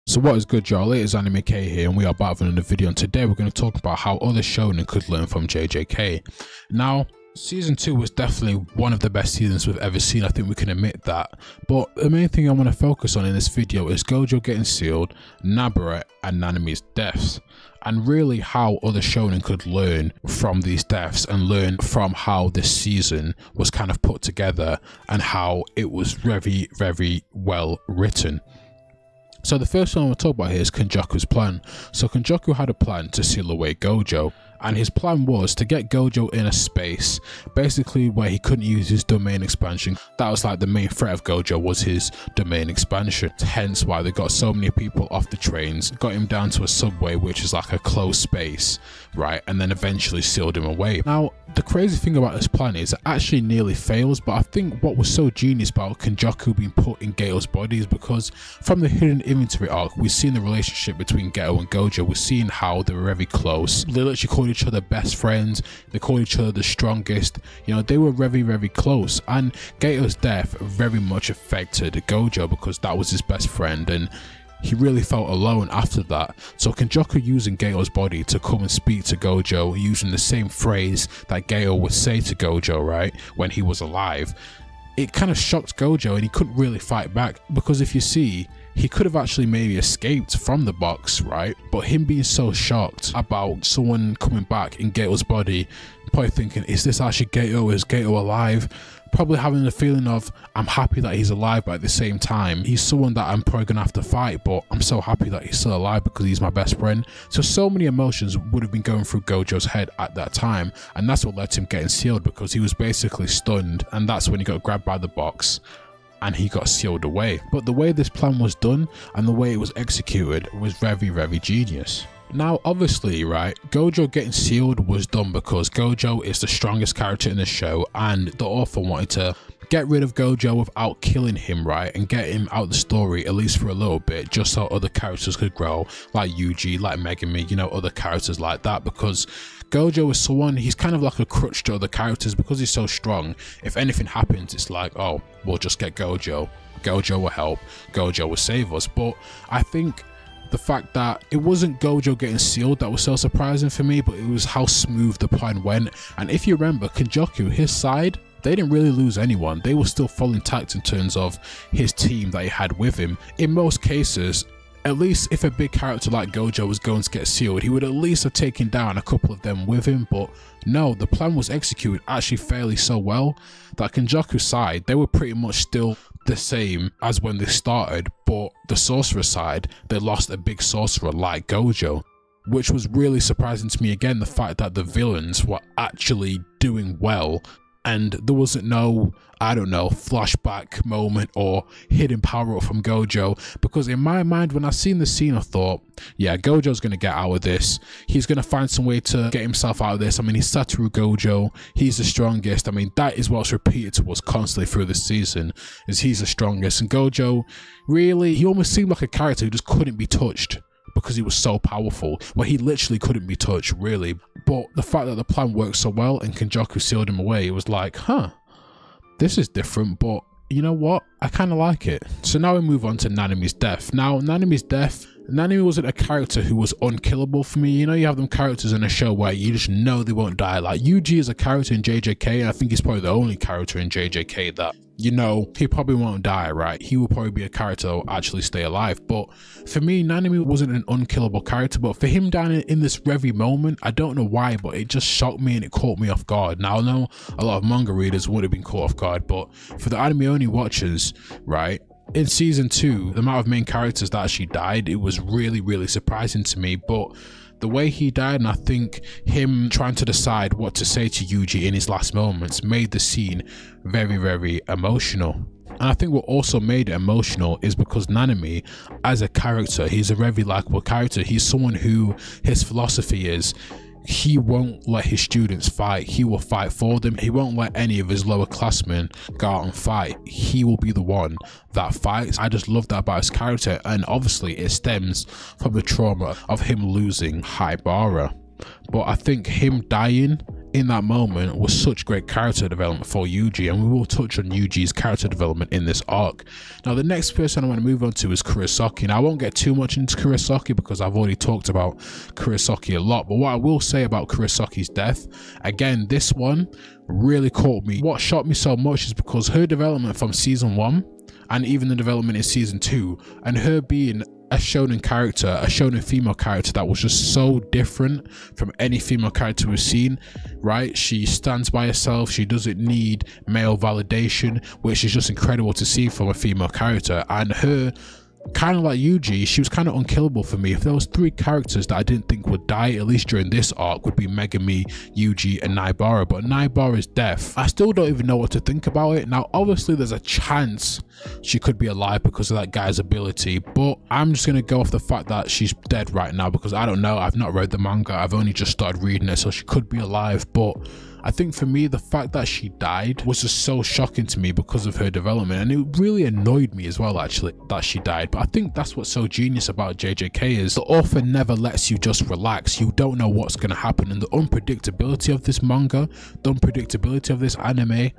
So what is good, y'all? It is Anime K here, and we are back with another video, and today we're going to talk about how other shonen could learn from JJK. Now, season 2 was definitely one of the best seasons we've ever seen. I think we can admit that. But the main thing I want to focus on in this video is Gojo getting sealed, Nabara, and Nanami's deaths, and really how other shonen could learn from these deaths and learn from how this season was kind of put together and how it was very, very well written. So the first one I want to talk about here is Kenjaku's plan. So Kenjaku had a plan to seal away Gojo, and his plan was to get Gojo in a space basically where he couldn't use his domain expansion. That was like the main threat of Gojo, was his domain expansion. Hence why they got so many people off the trains, got him down to a subway which is like a closed space, right, and then eventually sealed him away. Now the crazy thing about this plan is it actually nearly fails, but I think what was so genius about Kenjaku being put in Geto's body is because from the hidden inventory arc we've seen the relationship between Geto and Gojo. We've seen how they were very close. They literally called each other best friends, they called each other the strongest, you know, they were very, very close. And Geto's death very much affected Gojo because that was his best friend, and he really felt alone after that. So Kenjaku using Geto's body to come and speak to Gojo using the same phrase that Geto would say to Gojo, right, when he was alive, it kind of shocked Gojo, and he couldn't really fight back because if you see, he could have actually maybe escaped from the box, right? But him being so shocked about someone coming back in Geto's body, probably thinking, is this actually Geto? Is Geto alive? Probably having the feeling of, I'm happy that he's alive, but at the same time, he's someone that I'm probably gonna have to fight, but I'm so happy that he's still alive because he's my best friend. So many emotions would have been going through Gojo's head at that time, and that's what led to him getting sealed, because he was basically stunned, and that's when he got grabbed by the box and he got sealed away. But the way this plan was done and the way it was executed was very, very genius. Now obviously, right, Gojo getting sealed was done because Gojo is the strongest character in the show, and the author wanted to get rid of Gojo without killing him, right, and get him out the story at least for a little bit, just so other characters could grow, like Yuji, like Megumi, you know, other characters like that, because Gojo is someone, he's kind of like a crutch to other characters because he's so strong. If anything happens, it's like, oh, we'll just get Gojo. Gojo will help, Gojo will save us. But I think the fact that it wasn't Gojo getting sealed that was so surprising for me, but it was how smooth the plan went. And if you remember, Kenjaku, his side, they didn't really lose anyone. They were still full intact in terms of his team that he had with him. In most cases, at least if a big character like Gojo was going to get sealed, he would at least have taken down a couple of them with him. But no, the plan was executed actually fairly so well that Kenjaku's side, they were pretty much still the same as when they started, but the sorcerer side, they lost a big sorcerer like Gojo, which was really surprising to me. Again, the fact that the villains were actually doing well, and there wasn't no, I don't know, flashback moment or hidden power up from Gojo, because in my mind, when I seen the scene, I thought, yeah, Gojo's going to get out of this. He's going to find some way to get himself out of this. I mean, he's Satoru Gojo. He's the strongest. I mean, that is what's repeated to us constantly through the season, is he's the strongest. And Gojo, really, he almost seemed like a character who just couldn't be touched because he was so powerful. Well, he literally couldn't be touched, really. But the fact that the plan worked so well and Kenjaku sealed him away, it was like, huh, this is different, but you know what? I kind of like it. So now we move on to Nanami's death. Now, Nanami's death, Nanami wasn't a character who was unkillable for me. You know, you have them characters in a show where you just know they won't die. Like Yuji is a character in JJK, and I think he's probably the only character in JJK that, you know, he probably won't die, right? He will probably be a character that will actually stay alive. But for me, Nanami wasn't an unkillable character, but for him dying in this very moment, I don't know why, but it just shocked me and it caught me off guard. Now, I know a lot of manga readers would have been caught off guard, but for the anime only watchers, right, in season 2, the amount of main characters that actually died, it was really, really surprising to me. But the way he died, and I think him trying to decide what to say to Yuji in his last moments, made the scene very, very emotional. And I think what also made it emotional is because Nanami, as a character, he's a very likable character. He's someone who, his philosophy is, he won't let his students fight. He will fight for them. He won't let any of his lower classmen go out and fight. He will be the one that fights. I just love that about his character, and obviously it stems from the trauma of him losing Haibara. But I think him dying in that moment was such great character development for Yuji, and we will touch on Yuji's character development in this arc. Now, the next person I want to move on to is Kurosaki. Now, I won't get too much into Kurosaki because I've already talked about Kurosaki a lot, but what I will say about Kurosaki's death, again, this one really caught me. What shocked me so much is because her development from season 1 and even the development in season 2, and her being a shonen character, a shonen female character that was just so different from any female character we've seen, right? She stands by herself, she doesn't need male validation, which is just incredible to see from a female character. And her, kind of like Yuji, she was kind of unkillable for me. If there was 3 characters that I didn't think would die, at least during this arc, would be Megumi, Yuji, and Naibara. But Naibara's death, I still don't even know what to think about it. Now, obviously, there's a chance she could be alive because of that guy's ability, but I'm just gonna go off the fact that she's dead right now because I don't know. I've not read the manga, I've only just started reading it, so she could be alive. But I think for me, the fact that she died was just so shocking to me because of her development, and it really annoyed me as well, actually, that she died. But I think that's what's so genius about JJK is the author never lets you just relax. You don't know what's going to happen, and the unpredictability of this manga, the unpredictability of this anime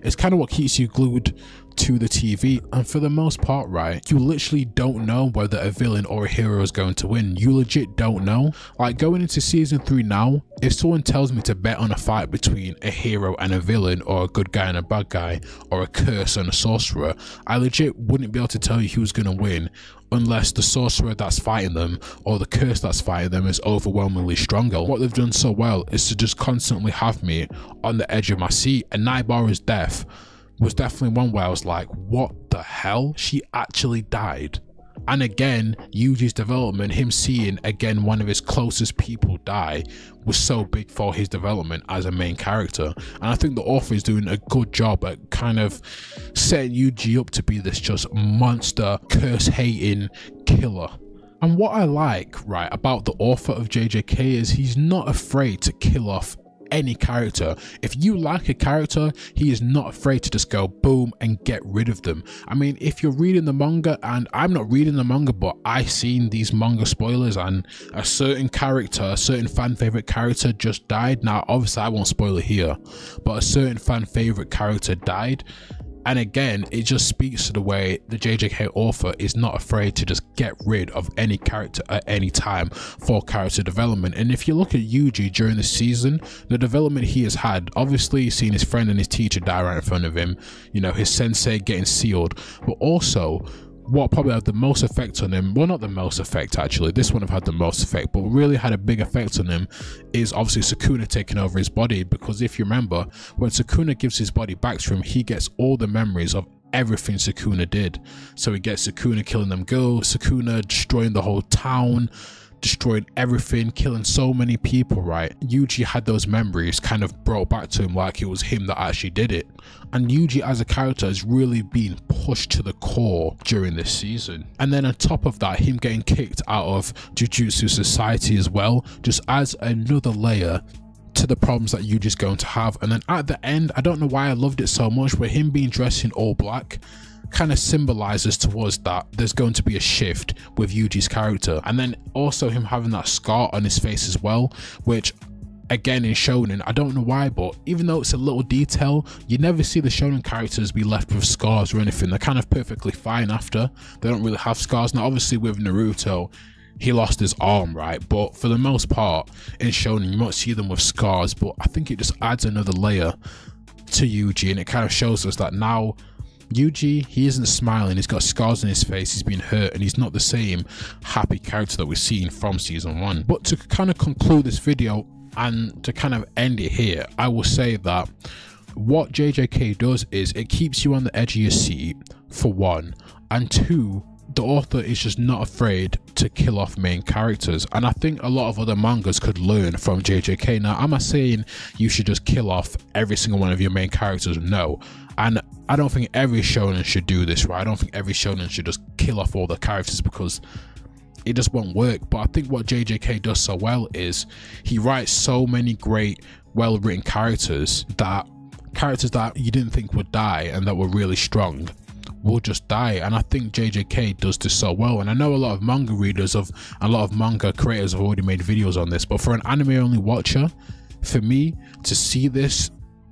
is kind of what keeps you glued to the TV. And for the most part, right, you literally don't know whether a villain or a hero is going to win. You legit don't know. Like, going into season 3 now, if someone tells me to bet on a fight between a hero and a villain, or a good guy and a bad guy, or a curse and a sorcerer, I legit wouldn't be able to tell you who's going to win unless the sorcerer that's fighting them or the curse that's fighting them is overwhelmingly stronger. What they've done so well is to just constantly have me on the edge of my seat, and Naibara's death was definitely one where I was like, what the hell? She actually died. And again, Yuji's development, him seeing again one of his closest people die, was so big for his development as a main character. And I think the author is doing a good job at kind of setting Yuji up to be this just monster, curse-hating killer. And what I like, right, about the author of JJK is he's not afraid to kill off any character. If you like a character, he is not afraid to just go boom and get rid of them. I mean, if you're reading the manga, and I'm not reading the manga, but I've seen these manga spoilers, and a certain character, a certain fan favorite character just died. Now, obviously I won't spoil it here, but a certain fan favorite character died. And again, it just speaks to the way the JJK author is not afraid to just get rid of any character at any time for character development. And if you look at Yuji during the season, the development he has had, obviously seeing his friend and his teacher die right in front of him, you know, his sensei getting sealed, but also what probably had the most effect on him, well, not the most effect actually, this one have had the most effect, but really had a big effect on him, is obviously Sukuna taking over his body. Because if you remember, when Sukuna gives his body back to him, he gets all the memories of everything Sukuna did. So he gets Sukuna killing them girls, Sukuna destroying the whole town, destroying everything, killing so many people, right? Yuji had those memories kind of brought back to him like it was him that actually did it. And Yuji as a character has really been pushed to the core during this season. And then on top of that, him getting kicked out of Jujutsu Society as well just adds another layer to the problems that Yuji's going to have. And then at the end, I don't know why I loved it so much, but him being dressed in all black kind of symbolizes towards that there's going to be a shift with Yuji's character. And then also him having that scar on his face as well, which again in shonen, I don't know why, but even though it's a little detail, you never see the shonen characters be left with scars or anything. They're kind of perfectly fine after. They don't really have scars. Now obviously with Naruto, he lost his arm, right? But for the most part in shonen, you won't see them with scars. But I think it just adds another layer to Yuji, and it kind of shows us that now Yuji, he isn't smiling, he's got scars on his face, he's been hurt, and he's not the same happy character that we've seen from season 1. But to kind of conclude this video and to kind of end it here, I will say that what JJK does is it keeps you on the edge of your seat, for one, and two, the author is just not afraid to kill off main characters. And I think a lot of other mangas could learn from JJK. Now, am I saying you should just kill off every single one of your main characters? No. And I don't think every shonen should do this, right? I don't think every shonen should just kill off all the characters, because it just won't work. But I think what JJK does so well is he writes so many great, well-written characters that you didn't think would die and that were really strong will just die. And I think JJK does this so well. And I know a lot of manga readers, a lot of manga creators have already made videos on this, but for an anime only watcher, for me to see this,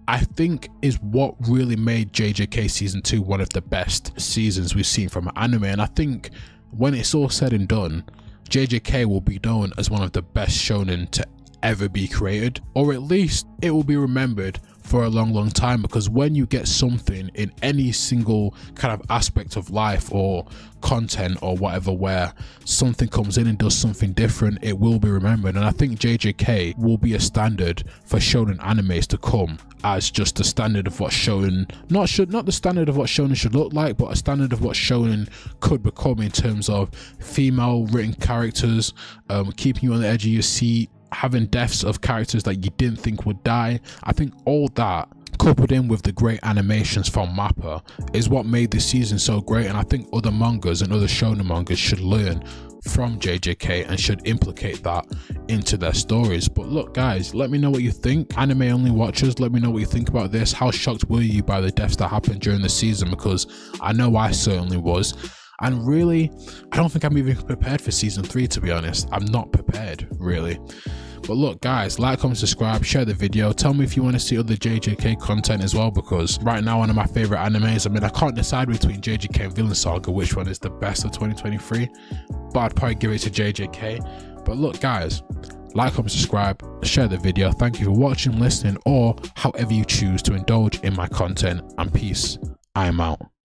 I think is what really made JJK season 2 one of the best seasons we've seen from an anime. And I think when it's all said and done, JJK will be known as one of the best shonen to ever be created, or at least it will be remembered for a long time, because when you get something in any single kind of aspect of life or content or whatever where something comes in and does something different, it will be remembered. And I think JJK will be a standard for shonen animes to come, as just the standard of what shonen, not the standard of what shonen should look like, but a standard of what shonen could become in terms of female written characters, keeping you on the edge of your seat, having deaths of characters that you didn't think would die. I think all that, coupled in with the great animations from MAPPA, is what made this season so great. And I think other mangas and other shonen mangas should learn from JJK and should implicate that into their stories. But look guys, let me know what you think. Anime only watchers, let me know what you think about this. How shocked were you by the deaths that happened during the season? Because I know I certainly was. And really, I don't think I'm even prepared for season 3, to be honest. I'm not prepared, really. But look guys, like, comment, subscribe, share the video. Tell me if you want to see other JJK content as well, because right now one of my favorite animes, I mean, I can't decide between JJK and Vinland Saga which one is the best of 2023, but I'd probably give it to JJK. But look guys, like, comment, subscribe, share the video. Thank you for watching, listening, or however you choose to indulge in my content, and peace. I am out.